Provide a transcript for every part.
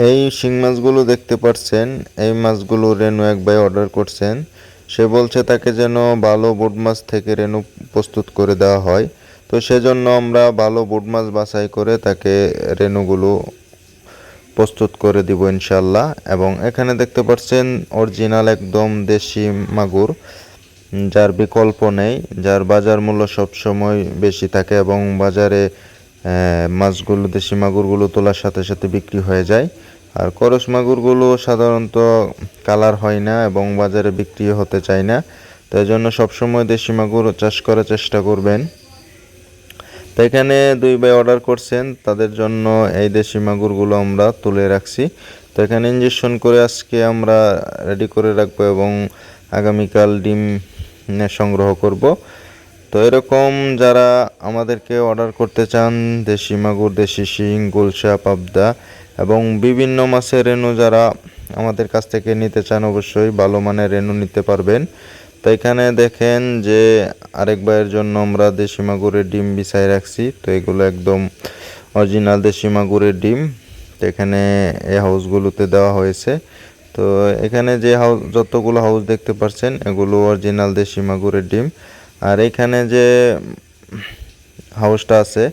এই শিং মাছগুলো দেখতে পাচ্ছেন, এই মাছগুলো রেনু এক ভাই অর্ডার করছেন। সে বলছে তাকে যেন ভালো বোট মাছ থেকে রেনু প্রস্তুত করে দেওয়া হয়। তো সেজন্য আমরা ভালো বোট মাছ বাছাই করে তাকে রেনুগুলো প্রস্তুত করে দিব ইনশাল্লাহ। এবং এখানে দেখতে পাচ্ছেন অরিজিনাল একদম দেশি মাগুর, যার বিকল্প নেই, যার বাজার মূল্য সবসময় বেশি থাকে এবং বাজারে মাছগুলো দেশি মাগুরগুলো তোলার সাথে সাথে বিক্রি হয়ে যায়। আর করস মাগুরগুলো সাধারণত কালার হয় না এবং বাজারে বিক্রি হতে চায় না। তো এই জন্য সবসময় দেশি মাগুর চাষ করার চেষ্টা করবেন। তো এখানে দুই ভাই অর্ডার করছেন, তাদের জন্য এই দেশি মাগুরগুলো আমরা তুলে রাখছি। তো এখানে ইঞ্জেকশন করে আজকে আমরা রেডি করে রাখবো এবং আগামীকাল ডিম সংগ্রহ করব। তো এরকম যারা আমাদেরকে অর্ডার করতে চান, দেশি মাগুর, দেশি শিং, গুলশা, পাবদা এবং বিভিন্ন মাছের রেনু যারা আমাদের কাছ থেকে নিতে চান, অবশ্যই ভালো মানের রেনু নিতে পারবেন। তো এখানে দেখেন যে আরেক ভাইয়ের জন্য আমরা দেশি মাগুরের ডিম বিছাই রাখছি। তো এগুলো একদম অরিজিনাল দেশি মাগুরের ডিম। তো এখানে এই হাউসগুলোতে দেওয়া হয়েছে। তো এখানে যে যতগুলো হাউস দেখতে পাচ্ছেন এগুলো অরিজিনাল দেশি মাগুরের ডিম। আর এখানে যে হাউসটা আছে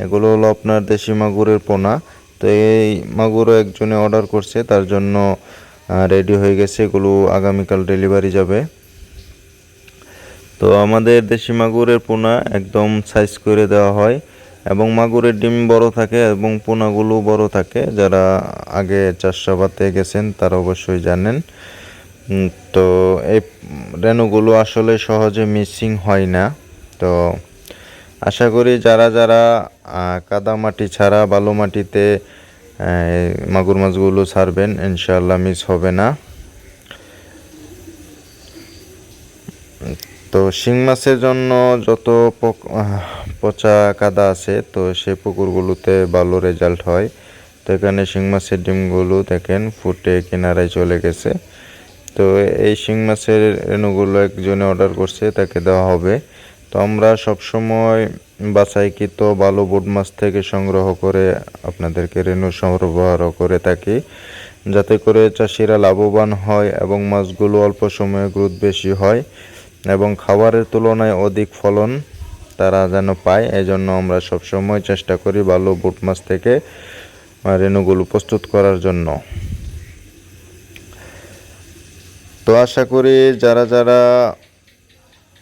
এগুলো হলো আপনার দেশি মাগুরের পোনা। তো এই মাগুরও একজনে অর্ডার করছে, তার জন্য রেডি হয়ে গেছে, এগুলো আগামীকাল ডেলিভারি যাবে। তো আমাদের দেশি মাগুরের পোনা একদম সাইজ করে দেওয়া হয় এবং মাগুরের ডিম বড় থাকে এবং পোনাগুলো বড় থাকে। যারা আগে চাষাবাদে গেছেন তারা অবশ্যই জানেন। তো এই রেনুগুলো আসলে সহজে মিসিং হয় না। তো আশা করি যারা যারা কাদা মাটি ছাড়া বালু মাটিতে মাগুর মাছগুলো ছাড়বেন, ইনশাআল্লাহ মিস হবে না। তো শিং মাছের জন্য যত পচা কাদা আছে, তো সেই পুকুরগুলোতে ভালো রেজাল্ট হয়। তো এখানে শিং মাছের ডিমগুলো দেখেন ফুটে কিনারায় চলে গেছে। তো এই শিং মাছের রেনুগুলো একজনে অর্ডার করছে, তাকে দেওয়া হবে। তো আমরা সবসময় বাছাইকৃত ভালো বোট মাছ থেকে সংগ্রহ করে আপনাদেরকে রেনু সরবরাহ করে থাকি, যাতে করে চাষিরা লাভবান হয় এবং মাছগুলো অল্প সময়ে গ্রোথ বেশি হয় এবং খাবারের তুলনায় অধিক ফলন তারা যেন পায়। এই জন্য আমরা সবসময় চেষ্টা করি ভালো বোট মাছ থেকে রেনুগুলো প্রস্তুত করার জন্য। তো আশা করি যারা যারা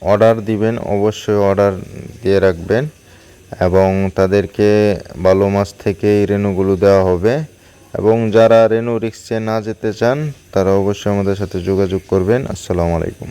অর্ডার দিবেন অবশ্যই অর্ডার দিয়ে রাখবেন এবং তাদেরকে ভালো মাছ থেকে এই রেনুগুলো দেওয়া হবে। এবং যারা রেনু রিস্কে না যেতে চান তারা অবশ্যই আমাদের সাথে যোগাযোগ করবেন। আসসালামু আলাইকুম।